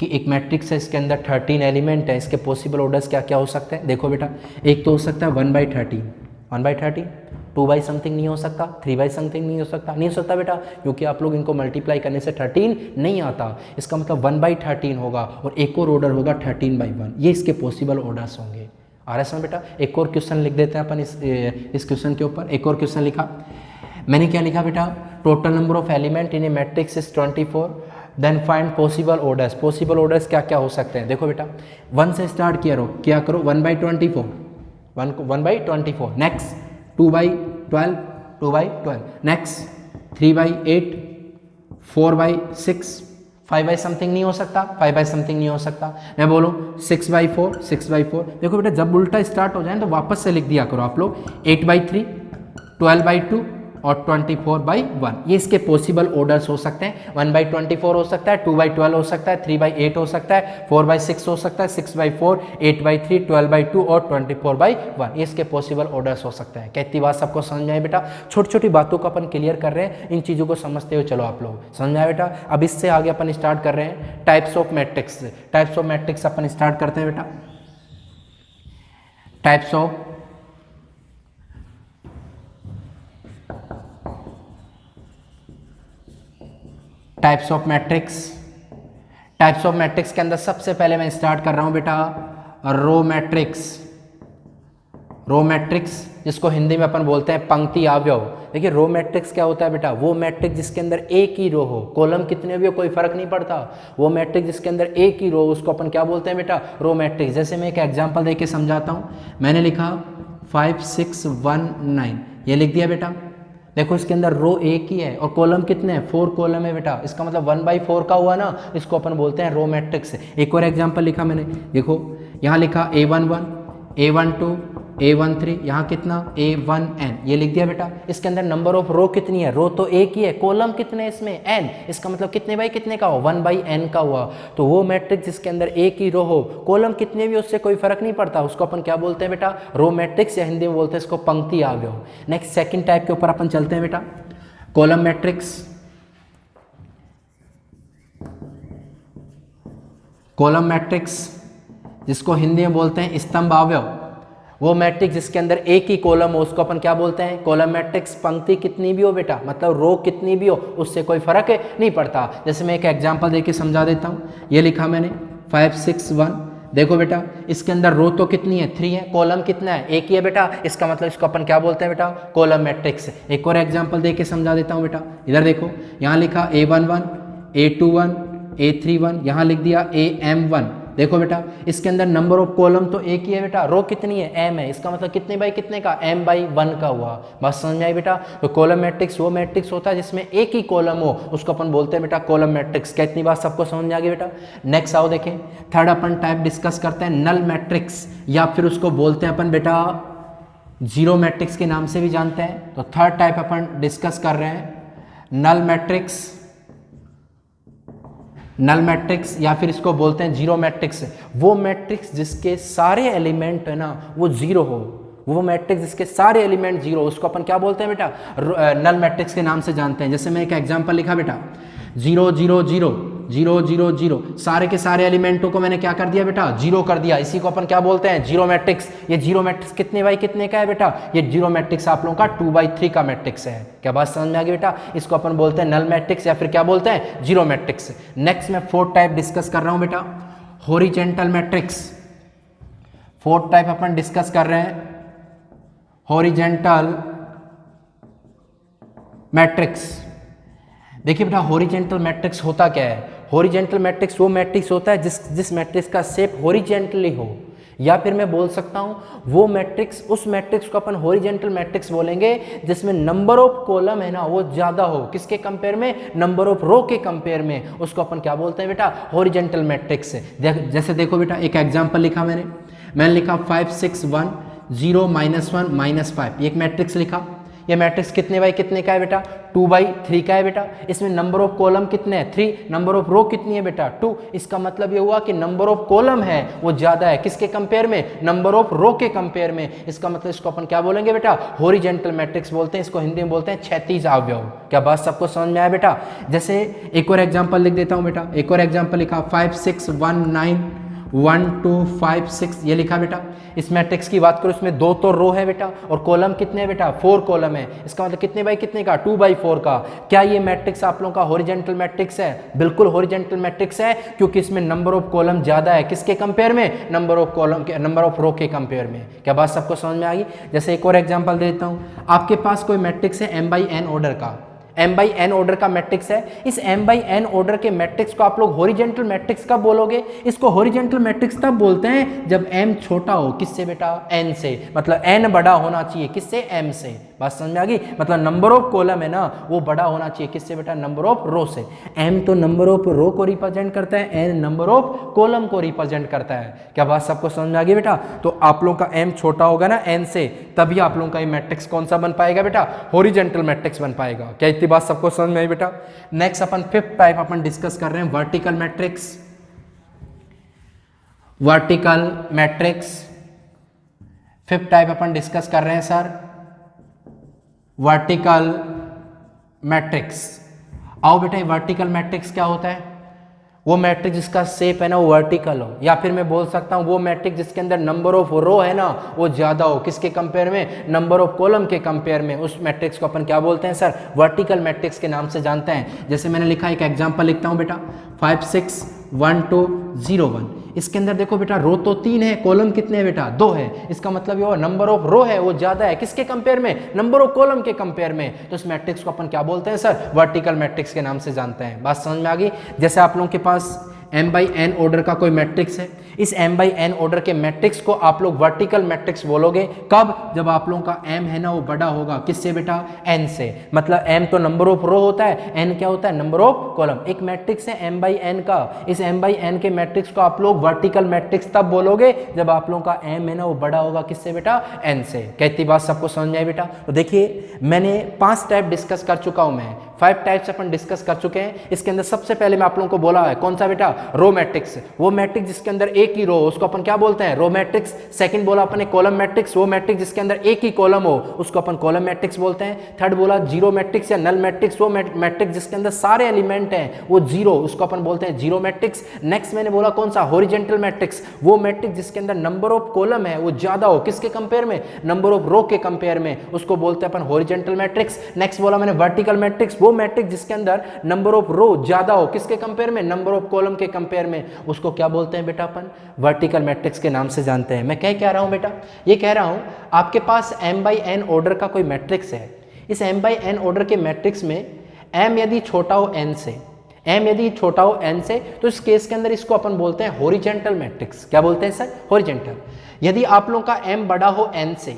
कि एक मैट्रिक्स है, इसके अंदर 13 एलिमेंट है, इसके पॉसिबल ऑर्डर्स क्या क्या हो सकते हैं। देखो बेटा, एक तो हो सकता है 1/13, 1/13, 2 समथिंग नहीं हो सकता, 3 समथिंग नहीं हो सकता, नहीं हो सकता बेटा, क्योंकि आप लोग इनको मल्टीप्लाई करने से 13 नहीं आता। इसका मतलब 1/13 होगा और एक और ऑर्डर होगा 13/1। ये इसके पॉसिबल ऑर्डर्स होंगे। आ रहा है समझ बेटा। एक और क्वेश्चन लिख देते हैं अपन इस क्वेश्चन के ऊपर। एक और क्वेश्चन लिखा मैंने, क्या लिखा बेटा, total number of element in a matrix is 24, then find possible orders. Possible orders क्या क्या हो सकते हैं। देखो बेटा, 1 से स्टार्ट क्या करो 1/24, 1/24। नेक्स्ट 2/12, 2/12। नेक्स्ट 3/8, 4/6, 5 समथिंग नहीं हो सकता, 5 समथिंग नहीं हो सकता। मैं बोलूँ 6/4, 6/4। देखो बेटा, जब उल्टा स्टार्ट हो जाए तो वापस से लिख दिया करो आप लोग 8/3, 12/2 और 24/1। ये इसके पॉसिबल ऑर्डर्स हो सकते हैं। 1/24 हो सकता है, 2/12 हो सकता है, 3/8 हो सकता है, 4/6 हो सकता है, 6/4, 8/3, 12/2 और 24/1। ये इसके पॉसिबल ऑर्डर्स हो सकते हैं। क्या इतनी बात सबको समझ में आए बेटा। छोटी छोटी बातों को अपन क्लियर कर रहे हैं, इन चीज़ों को समझते हुए चलो आप लोग। समझ में आया बेटा। अब इससे आगे अपन स्टार्ट कर रहे हैं types of matrix. Types of matrix upon start करते हैं बेटा। Types of matrix. Types of matrix के अंदर सबसे पहले मैं स्टार्ट कर रहा हूं बेटा रो मैट्रिक्स। रो मैट्रिक्स जिसको हिंदी में अपन बोलते हैं पंक्ति अवयव। देखिए रो मैट्रिक्स क्या होता है बेटा, वो मैट्रिक्स जिसके अंदर एक ही रो हो, कॉलम कितने भी हो कोई फर्क नहीं पड़ता। वो मैट्रिक्स जिसके अंदर एक ही रो, उसको अपन क्या बोलते हैं बेटा, रो मैट्रिक्स। जैसे मैं एक एग्जांपल देके समझाता हूं। मैंने लिखा 5 6 1 9, ये लिख दिया बेटा। देखो इसके अंदर रो एक ही है और कॉलम कितने हैं, 4 कॉलम है बेटा। इसका मतलब 1/4 का हुआ ना, इसको अपन बोलते हैं रो मैट्रिक्स। एक और एग्जांपल लिखा मैंने, देखो यहाँ लिखा A11, A12, A13, यहाँ कितना A1n, ये लिख दिया बेटा। इसके अंदर नंबर ऑफ रो कितनी है, रो तो एक ही है, कॉलम कितने हैं इसमें n, इसका मतलब कितने बाई कितने का हो, 1/n का हुआ। तो वो मैट्रिक्स जिसके अंदर एक ही रो हो, कॉलम कितने भी, उससे कोई फर्क नहीं पड़ता, उसको अपन क्या बोलते हैं बेटा, रो मैट्रिक्स, या हिंदी में बोलते हैं इसको पंक्ति अवयव। नेक्स्ट सेकंड टाइप के ऊपर अपन चलते हैं बेटा, कॉलम मैट्रिक्स। कॉलम मैट्रिक्स जिसको हिंदी में बोलते हैं स्तंभ अवयव। वो मैट्रिक्स जिसके अंदर एक ही कॉलम हो उसको अपन क्या बोलते हैं, कॉलम मैट्रिक्स। पंक्ति कितनी भी हो बेटा, मतलब रो कितनी भी हो, उससे कोई फर्क नहीं पड़ता। जैसे मैं एक एग्जांपल देके समझा देता हूँ। ये लिखा मैंने 5 6 1, देखो बेटा इसके अंदर रो तो कितनी है, 3 है, कॉलम कितना है, एक ही है बेटा, इसका मतलब इसको अपन क्या बोलते हैं बेटा, कॉलम मैट्रिक्स। एक और एग्जांपल देके समझा देता हूँ बेटा। इधर देखो, यहाँ लिखा A11 A21 A31, यहाँ लिख दिया AM1। देखो बेटा इसके अंदर नंबर ऑफ कॉलम तो एक ही है बेटा, रो कितनी है, m है, इसका मतलब कितने बाई कितने का, m/1 का हुआ। बात समझ में आई बेटा। तो कॉलम मैट्रिक्स वो मैट्रिक्स होता है जिसमें एक ही कॉलम हो, उसको अपन बोलते हैं बेटा कॉलम मैट्रिक्स। क्या इतनी बात सबको समझ में आ गई बेटा। नेक्स्ट आओ देखें, थर्ड अपन टाइप डिस्कस करते हैं नल मैट्रिक्स, या फिर उसको बोलते हैं अपन बेटा जीरो मैट्रिक्स के नाम से भी जानते हैं। तो थर्ड टाइप अपन डिस्कस कर रहे हैं नल मैट्रिक्स, नल मैट्रिक्स या फिर इसको बोलते हैं जीरो मैट्रिक्स। वो मैट्रिक्स जिसके सारे एलिमेंट है ना वो जीरो हो, वो मैट्रिक्स जिसके सारे एलिमेंट जीरो, उसको अपन क्या बोलते हैं बेटा, नल मैट्रिक्स के नाम से जानते हैं। जैसे मैं एक एग्जांपल लिखा बेटा 0 0 0 0 0 0, सारे के सारे एलिमेंटों को मैंने क्या कर दिया बेटा, जीरो कर दिया, इसी को अपन क्या बोलते हैं, जीरो मैट्रिक्स। ये जीरो मैट्रिक्स कितने बाई कितने का है बेटा, ये जीरो मैट्रिक्स आप लोगों का 2/3 का मैट्रिक्स है। क्या बात समझ में आ गई बेटा। इसको अपन बोलते हैं नल मैट्रिक्स या फिर क्या बोलते हैं, जीरो मैट्रिक्स। नेक्स्ट मैं फोर्थ टाइप डिस्कस कर रहा हूं बेटा, हॉरिजेंटल मैट्रिक्स। फोर्थ टाइप अपन डिस्कस कर रहे हैं हॉरिजेंटल मैट्रिक्स। देखिए बेटा हॉरिजेंटल मैट्रिक्स होता क्या है, हॉरिजेंटल मैट्रिक्स वो मैट्रिक्स होता है जिस मैट्रिक्स का शेप हॉरिजेंटली हो, या फिर मैं बोल सकता हूं वो मैट्रिक्स, उस मैट्रिक्स को अपन हॉरिजेंटल मैट्रिक्स बोलेंगे जिसमें नंबर ऑफ कॉलम है ना वो ज्यादा हो, किसके कंपेयर में, नंबर ऑफ रो के कंपेयर में, उसको अपन क्या बोलते हैं बेटा, हॉरिजेंटल मैट्रिक्स। जैसे देखो बेटा एक एग्जांपल लिखा मैंने लिखा 5 6 1 0 -1 -5, एक मैट्रिक्स लिखा। ये मैट्रिक्स कितने बाई कितने का है बेटा, 2/3 का है बेटा। इसमें नंबर ऑफ कॉलम कितने हैं, 3, नंबर ऑफ रो कितनी है बेटा, 2। इसका मतलब ये हुआ कि नंबर ऑफ कॉलम है वो ज्यादा है, किसके कंपेयर में, नंबर ऑफ रो के कंपेयर में। इसका मतलब इसको अपन क्या बोलेंगे बेटा, हॉरिजेंटल मैट्रिक्स बोलते हैं। इसको हिंदी में बोलते हैं क्षैतिज अवयव। क्या बात सबको समझ में आया बेटा। जैसे एक और एग्जाम्पल लिख देता हूँ बेटा, एक और एग्जाम्पल लिखा 5 6 1 9 1 2 5 6, ये लिखा बेटा। इस मैट्रिक्स की बात करो, इसमें 2 तो रो है बेटा और कॉलम कितने हैं बेटा, 4 कॉलम है। इसका मतलब कितने बाई कितने का, 2/4 का। क्या ये मैट्रिक्स आप लोगों का हॉरिजेंटल मैट्रिक्स है, बिल्कुल हॉरिजेंटल मैट्रिक्स है, क्योंकि इसमें नंबर ऑफ कॉलम ज्यादा है, किसके कंपेयर में, नंबर ऑफ कॉलम के, नंबर ऑफ रो के कंपेयर में। क्या बात सबको समझ में आ गई। जैसे एक और एग्जाम्पल देता हूँ, आपके पास कोई मैट्रिक्स है m/n ऑर्डर का, m/n ऑर्डर का मैट्रिक्स है। इस m/n ऑर्डर के मैट्रिक्स को आप लोग हॉरिजेंटल मैट्रिक्स कब बोलोगे, इसको हॉरिजेंटल मैट्रिक्स तब बोलते हैं जब m छोटा हो, किससे बेटा, n से, मतलब n बड़ा होना चाहिए, किससे, m से। बात समझ में आ गई। मतलब नंबर ऑफ कॉलम है ना वो बड़ा होना चाहिए, किससे बेटा, नंबर ऑफ रो से। m तो नंबर ऑफ रो को रिप्रेजेंट करता है, n नंबर ऑफ कॉलम को रिप्रेजेंट करता है। क्या बात सबको समझ में आ गई बेटा। तो आप लोगों का m छोटा होगा ना n से, तभी आप लोगों का ये मैट्रिक्स कौन सा बन पाएगा बेटा, हॉरिजेंटल मैट्रिक्स बन पाएगा। क्या इतनी बात सबको समझ में आई बेटा। नेक्स्ट अपन फिफ्थ टाइप अपन डिस्कस कर रहे हैं vertical matrix. Vertical matrix fifth type अपन डिस्कस कर रहे हैं सर, वर्टिकल मैट्रिक्स। आओ बेटा वर्टिकल मैट्रिक्स क्या होता है, वो मैट्रिक्स जिसका शेप है ना वो वर्टिकल हो, या फिर मैं बोल सकता हूँ वो मैट्रिक्स जिसके अंदर नंबर ऑफ रो है ना वो ज्यादा हो, किसके कंपेयर में, नंबर ऑफ कॉलम के कंपेयर में। उस मैट्रिक्स को अपन क्या बोलते हैं सर, वर्टिकल मैट्रिक्स के नाम से जानते हैं। जैसे मैंने लिखा, एक एग्जांपल लिखता हूँ बेटा 5 6 1 2 0 1। इसके अंदर देखो बेटा रो तो 3 है, कॉलम कितने हैं बेटा, 2 है। इसका मतलब ये नंबर ऑफ रो है वो ज्यादा है, किसके कंपेयर में, नंबर ऑफ कॉलम के कंपेयर में। तो इस मैट्रिक्स को अपन क्या बोलते हैं सर, वर्टिकल मैट्रिक्स के नाम से जानते हैं। बात समझ में आ गई। जैसे आप लोगों के पास m/n ऑर्डर का कोई मैट्रिक्स है, इस m/n ऑर्डर के मैट्रिक्स को आप लोग वर्टिकल मैट्रिक्स बोलोगे कब, जब आप लोगों का m है ना वो बड़ा होगा, किससे बेटा, n से। मतलब m तो नंबर ऑफ रो होता है, n क्या होता है, नंबर ऑफ कॉलम। एक मैट्रिक्स है m/n का, इस m/n के मैट्रिक्स को आप लोग वर्टिकल मैट्रिक्स तब बोलोगे जब आप लोगों का m है ना वो बड़ा होगा, किससे बेटा, n से। कहती बात सबको समझ में आई बेटा। तो देखिए मैंने 5 टाइप डिस्कस कर चुका हूं मैं। 5 टाइप्स अपन डिस्कस कर चुके हैं। इसके अंदर सबसे पहले मैं आप लोगों को बोला है कौन सा बेटा, रो मैट्रिक्स। वो मैट्रिक्स जिसके अंदर एक ही रो हो उसको अपन क्या बोलते हैं, रो मैट्रिक्स। सेकंड बोला अपन कॉलम मैट्रिक्स, वो मैट्रिक्स जिसके अंदर एक ही कॉलम हो उसको अपन कॉलम मैट्रिक्स बोलते हैं। थर्ड बोला जीरो मैट्रिक्स या नल मैट्रिक्स, वो मैट्रिक्स जिसके अंदर सारे एलिमेंट हैं वो जीरो, उसको अपन बोलते हैं जीरो मैट्रिक्स। नेक्स्ट मैंने बोला कौन सा, हॉरिजॉन्टल मैट्रिक्स, वो मैट्रिक्स जिसके अंदर नंबर ऑफ कॉलम है वो ज्यादा हो, किसके कंपेयर में, नंबर ऑफ रो के कंपेयर में, उसको बोलते हैं अपन हॉरिजॉन्टल मैट्रिक्स। नेक्स्ट बोला मैंने वर्टिकल मैट्रिक्स, वो मैट्रिक्स जिसके अंदर नंबर ऑफ रो ज्यादा हो, किसके कंपेयर में, नंबर ऑफ कॉलम के कंपेयर में, उसको क्या बोलते हैं बेटा अपन वर्टिकल मैट्रिक्स के नाम से जानते हैं। मैं क्या रहा हूं बेटा, ये कह रहा हूं आपके पास m/n ऑर्डर का कोई मैट्रिक्स है। इस m/n ऑर्डर के मैट्रिक्स में m यदि छोटा हो n से, m यदि छोटा हो n से, तो इस केस के अंदर इसको अपन बोलते हैं हॉरिजॉन्टल मैट्रिक्स। क्या बोलते हैं सर, हॉरिजॉन्टल। यदि आप लोगों का m बड़ा हो n से,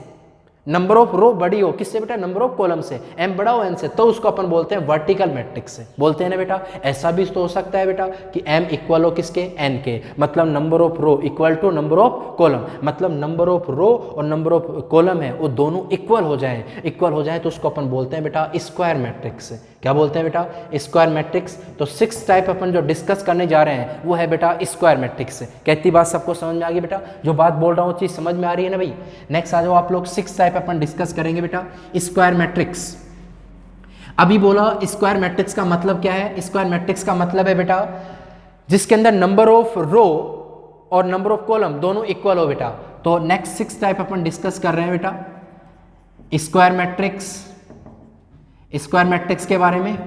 नंबर ऑफ रो बड़ी हो किससे बेटा, नंबर ऑफ कॉलम से, m बड़ा हो n से, तो उसको अपन बोलते हैं वर्टिकल मैट्रिक्स से, बोलते हैं ना बेटा। ऐसा भी तो हो सकता है बेटा कि m इक्वल हो किसके, n के, मतलब number of row equal to number of column, मतलब नंबर ऑफ रो और नंबर ऑफ कॉलम है वो दोनों इक्वल हो जाए तो उसको अपन बोलते हैं बेटा स्क्वायर मैट्रिक्स। क्या बोलते हैं बेटा, स्क्वायर मैट्रिक्स। तो 6 टाइप अपन जो डिस्कस करने जा रहे हैं वो है बेटा स्क्वायर मैट्रिक्स। कहती बात सबको समझ में आ गई बेटा, जो बात बोल रहा हूँ चीज समझ में आ रही है ना भाई। नेक्स्ट आ जाओ आप लोग, 6 टाइप अपन डिस्कस करेंगे बेटा स्क्वायर मैट्रिक्स। अभी बोला स्क्वायर मैट्रिक्स का मतलब क्या है, स्क्वायर मैट्रिक्स का मतलब है बेटा जिसके अंदर नंबर ऑफ रो और नंबर ऑफ कॉलम दोनों इक्वल हो बेटा। तो नेक्स्ट 6 टाइप अपन डिस्कस कर रहे हैं बेटा स्क्वायर मैट्रिक्स। स्क्वायर मैट्रिक्स के बारे में,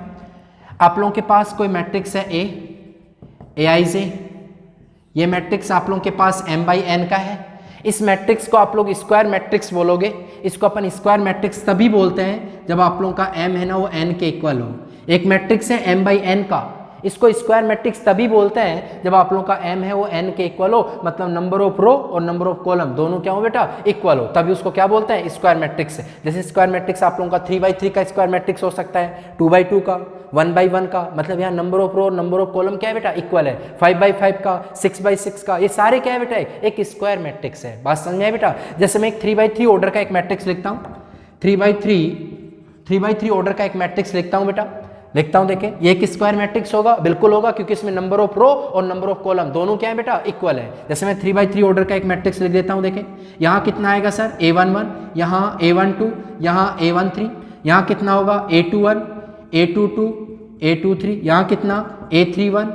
आप लोगों के पास कोई मैट्रिक्स है aij, ये मैट्रिक्स आप लोगों के पास m/n का है। इस मैट्रिक्स को आप लोग स्क्वायर मैट्रिक्स बोलोगे। इसको अपन स्क्वायर मैट्रिक्स तभी बोलते हैं जब आप लोगों का m है ना वो n के इक्वल हो। एक मैट्रिक्स है m/n का, इसको स्क्वायर मैट्रिक्स तभी बोलते हैं जब आप लोगों का m है वो n के इक्वल हो, मतलब नंबर ऑफ रो और नंबर ऑफ कॉलम दोनों क्या हो बेटा, इक्वल हो, तभी उसको क्या बोलते हैं स्क्वायर मैट्रिक्स। जैसे स्क्वायर मैट्रिक्स आप लोगों का 3/3 का स्क्वायर मैट्रिक्स हो सकता है, 2/2 का, 1/1 का, मतलब यहाँ नंबर ऑफ रो और नंबर ऑफ कॉलम क्या है बेटा इक्वल है, 5/5 का, 6/6 का, ये सारे क्या है बेटा एक स्क्वायर मैट्रिक्स है। बात समझ में बेटा। जैसे मैं एक 3/3 ऑर्डर का एक मैट्रिक्स लिखता हूँ, 3/3 ऑर्डर का एक मैट्रिक्स लिखता हूँ बेटा, लिखता हूं देखें, ये एक स्क्वायर मैट्रिक्स होगा, बिल्कुल होगा, क्योंकि इसमें नंबर ऑफ रो और नंबर ऑफ कॉलम दोनों क्या है बेटा इक्वल है। जैसे मैं 3/3 ऑर्डर का एक मैट्रिक्स लिख देता हूं, देखें यहाँ कितना आएगा सर a11, यहाँ a12, यहाँ a13, यहाँ कितना होगा a21, a22, a23, यहाँ कितना a31,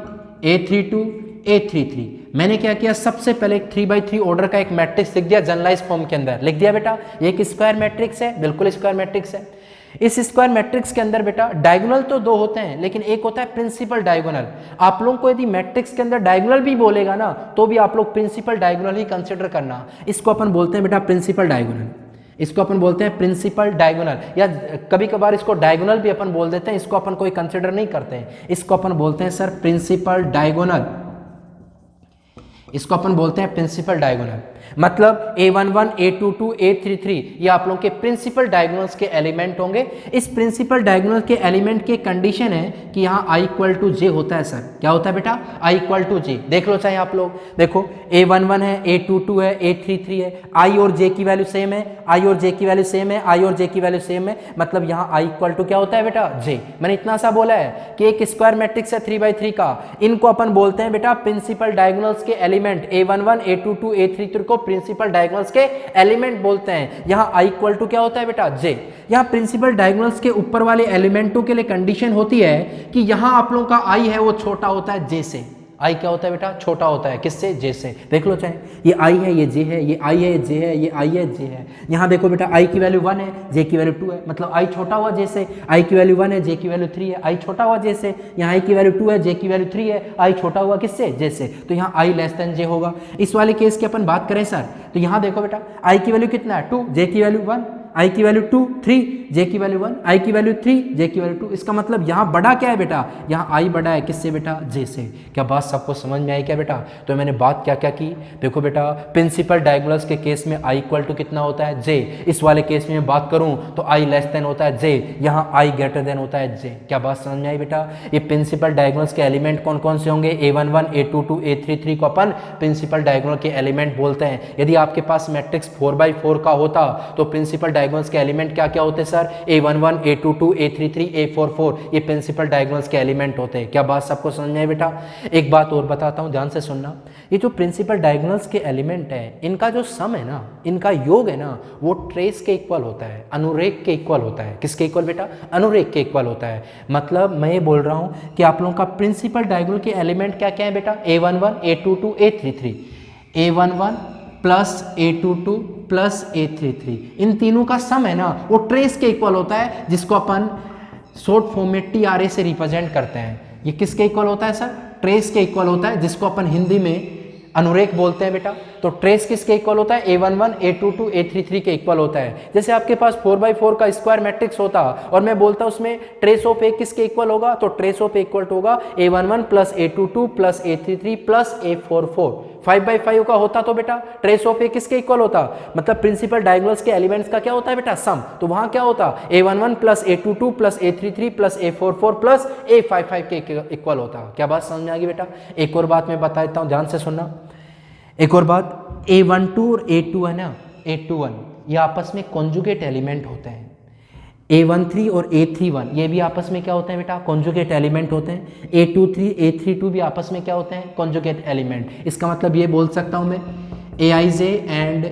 a32, a33। मैंने क्या किया, सबसे पहले 3/3 ऑर्डर का एक मैट्रिक्स लिख दिया जनरलाइज फॉर्म के अंदर, लिख दिया बेटा ये एक स्क्वायर मैट्रिक्स है, बिल्कुल स्क्वायर मैट्रिक्स है। इस स्क्वायर मैट्रिक्स के अंदर बेटा डायगोनल तो 2 होते हैं, लेकिन एक होता है प्रिंसिपल डायगोनल। आप लोगों को यदि मैट्रिक्स के अंदर डायगोनल भी बोलेगा ना तो भी आप लोग प्रिंसिपल डायगोनल ही कंसिडर करना। इसको अपन बोलते हैं बेटा प्रिंसिपल डायगोनल, इसको अपन बोलते हैं प्रिंसिपल डायगोनल, या कभी कभार इसको डायगोनल भी अपन बोल देते हैं, इसको अपन कोई कंसिडर नहीं करते हैं, इसको अपन बोलते हैं सर प्रिंसिपल डायगोनल, इसको अपन बोलते हैं प्रिंसिपल डायगोनल। मतलब a11, a22, a33 ये आप लोगों के प्रिंसिपल डायगोनल्स के एलिमेंट होंगे। इस प्रिंसिपल डायगोनल के एलिमेंट की कंडीशन है कि यहाँ i इक्वल टू j होता है सर। क्या होता है बेटा, i इक्वल टू j। देख लो चाहे आप लोग, देखो a11 है, a22 है, a33 है, i और j की वैल्यू सेम है, i और j की वैल्यू सेम है, i और j की वैल्यू सेम है, मतलब यहाँ i इक्वल टू क्या होता है बेटा j। मैंने इतना सा बोला है कि एक स्क्वायर मैट्रिक्स है 3/3 का, इनको अपन बोलते हैं बेटा प्रिंसिपल डायगोनल्स के एलिमेंट, a11, a22, a33 को प्रिंसिपल डायगोनल्स के एलिमेंट बोलते हैं। यहाँ i इक्वल टू क्या होता है बेटा j। यहाँ प्रिंसिपल डायगोनल्स के ऊपर वाले एलिमेंटों के लिए कंडीशन होती है कि यहाँ आप लोगों का i है वो छोटा होता है j से। i क्या होता है बेटा, छोटा होता है किससे, j से। देख लो चाहे, ये i है, ये j है, ये i है, j है, ये i है, j है। यहाँ देखो बेटा i की वैल्यू 1 है, j की वैल्यू 2 है, मतलब i छोटा हुआ j से, i की वैल्यू 1 है, j की वैल्यू 3 है, i छोटा हुआ j से। यहाँ i की वैल्यू 2 है, j की वैल्यू 3 है, i छोटा हुआ किससे, j से, तो यहाँ i लेस देन j होगा। इस वाले केस की अपन बात करें सर, तो यहाँ देखो बेटा i की वैल्यू कितना है 2, j की वैल्यू 1, i की वैल्यू 2, 3, j की वैल्यू 1, i की वैल्यू 3, j की वैल्यू 2। इसका मतलब यहाँ बड़ा क्या है बेटा, यहाँ i बड़ा है किससे बेटा, j से। क्या बात सबको समझ में आई क्या बेटा। तो मैंने बात क्या क्या की, देखो बेटा प्रिंसिपल डायगोनल्स के केस में i इक्वल टू कितना होता है j, इस वाले केस में बात करूं तो i लेस देन होता है j, यहाँ i ग्रेटर देन होता है j। क्या बात समझ में आई बेटा। ये प्रिंसिपल डायगोनल्स के एलिमेंट कौन कौन से होंगे, a11, a22, a33 को अपन प्रिंसिपल डायगोनल के एलिमेंट बोलते हैं। यदि आपके पास मैट्रिक्स 4/4 का होता तो प्रिंसिपल डायगोनल्स के एलिमेंट क्या क्या होते हैं sir? A11, A22, A33, A44, ये प्रिंसिपल डायगोनल्स के एलिमेंट होते हैं। क्या बात सबको समझ में है बेटा? एक बात और बताता हूँ, ध्यान से सुनना। ये जो प्रिंसिपल डायगोनल्स के एलिमेंट हैं, इनका जो सम है ना, इनका योग है ना, वो ट्रेस के इक्वल होता है, अनुरेख के इक्वल होता है। किसके इक्वल बेटा? अनुरेख के इक्वल होता है। मतलब मैं ये बोल रहा हूँ कि आप लोगों का प्रिंसिपल डायगोनल के एलिमेंट क्या क्या है बेटा? A11, A22, A33, A11 plus A22 plus A33, इन तीनों का सम है ना, वो ट्रेस के इक्वल होता है, जिसको अपन शॉर्ट फॉर्म में TRA से रिप्रेजेंट करते हैं। ये किसके इक्वल होता है सर? ट्रेस के इक्वल होता है, जिसको अपन हिंदी में अनुरेख बोलते हैं बेटा। तो ट्रेस किसके इक्वल होता है? A11, A22, A33 के इक्वल होता है। जैसे आपके पास 4x4 का स्क्वायर मैट्रिक्स होता और मैं बोलता उसमें ट्रेस ऑफ ए किसके इक्वल होगा, तो ट्रेस ऑफ ए इक्वल होगा A11 plus A22 plus A33 plus A44। 5x5 का होता तो बेटा ट्रेस ऑफ ए किसके इक्वल होता? मतलब प्रिंसिपल डायगोनल्स के एलिमेंट्स का क्या होता है बेटा? सम। तो वहां क्या होता? A11 plus A22 plus A33 plus A44 plus A55 के इक्वल होता। क्या बात समझ में आ गई बेटा? एक और बात मैं बता देता हूं, ध्यान से सुनना। एक और बात, A12 और A2 है ना, A21, ये आपस में कॉन्जुगेट एलिमेंट होते हैं। A13 और A31 ये भी आपस में क्या होते हैं बेटा? कॉन्जुगेट एलिमेंट होते हैं। A23, A32 भी आपस में क्या होते हैं? Conjugate element. इसका मतलब ये बोल सकता हूँ मैं, Aij and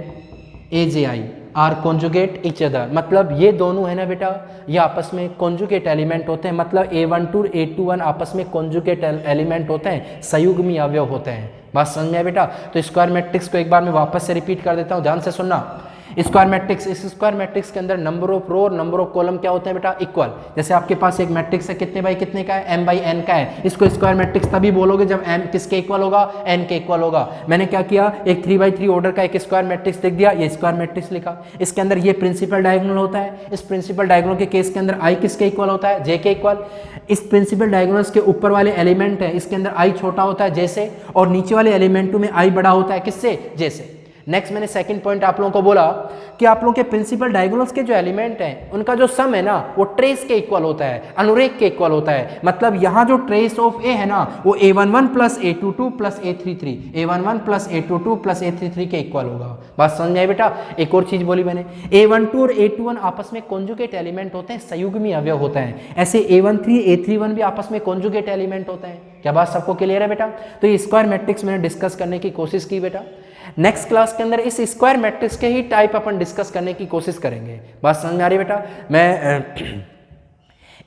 Aji are conjugate each other. मतलब ये दोनों है ना बेटा, ये आपस में कॉन्जुगेट एलिमेंट होते हैं। मतलब A12 और A21 आपस में कॉन्जुगेट एलिमेंट होते हैं, संयुग्मी अवयव होते हैं। बात समझ में है बेटा? तो स्क्वायर मैट्रिक्स को एक बार मैं वापस से रिपीट कर देता हूँ, ध्यान से सुनना। स्क्वायर मैट्रिक्स, इस स्क्वायर मैट्रिक्स के अंदर नंबर ऑफ रो और नंबर ऑफ कॉलम क्या होते हैं बेटा? इक्वल। जैसे आपके पास एक मैट्रिक्स है, कितने बाई कितने का है? m बाई n का है। इसको स्क्वायर मैट्रिक्स तभी बोलोगे जब m किसके इक्वल होगा? n के इक्वल होगा। मैंने क्या किया, एक 3x3 ऑर्डर का एक स्क्वायर मैट्रिक्स लिख दिया, ये स्क्वायर मैट्रिक्स लिखा। इसके अंदर ये प्रिंसिपल डायगोनल होता है। इस प्रिंसिपल डायगोनल के केस के अंदर i किसके इक्वल होता है? j के इक्वल। इस प्रिंसिपल डायगोनल्स के ऊपर वाले एलिमेंट है, इसके अंदर i छोटा होता है j से, और नीचे वाले एलिमेंटों में i बड़ा होता है किससे? j से। नेक्स्ट मैंने सेकंड पॉइंट आप लोगों को बोला कि आप लोगों के प्रिंसिपल डायगोनल्स के जो एलिमेंट हैं, उनका जो सम है ना, वो ट्रेस के इक्वल होता है, अनुरेख के इक्वल होता है। मतलब यहाँ जो ट्रेस ऑफ ए है ना, वो A11 plus A22 plus A33, A11 plus A22 plus A33 के इक्वल होगा। बात समझ में आई बेटा? एक और चीज बोली मैंने, A12 और A21 आपस में कॉन्जुगेट एलिमेंट होते हैं, संयुग्मी अवयव होते हैं। ऐसे A13, A31 भी आपस में कॉन्जुगेट एलिमेंट होते हैं। क्या बात सबको क्लियर है बेटा? तो ये स्क्वायर मैट्रिक्स मैंने डिस्कस करने की कोशिश की बेटा। नेक्स्ट क्लास के अंदर इस स्क्वायर मैट्रिक्स के ही टाइप अपन डिस्कस करने की कोशिश करेंगे। बात समझ में आ रही है बेटा? मैं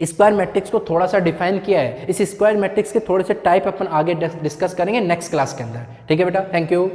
स्क्वायर मैट्रिक्स को थोड़ा सा डिफाइन किया है, इस स्क्वायर मैट्रिक्स के थोड़े से टाइप अपन आगे डिस्कस करेंगे नेक्स्ट क्लास के अंदर। ठीक है बेटा? Thank you.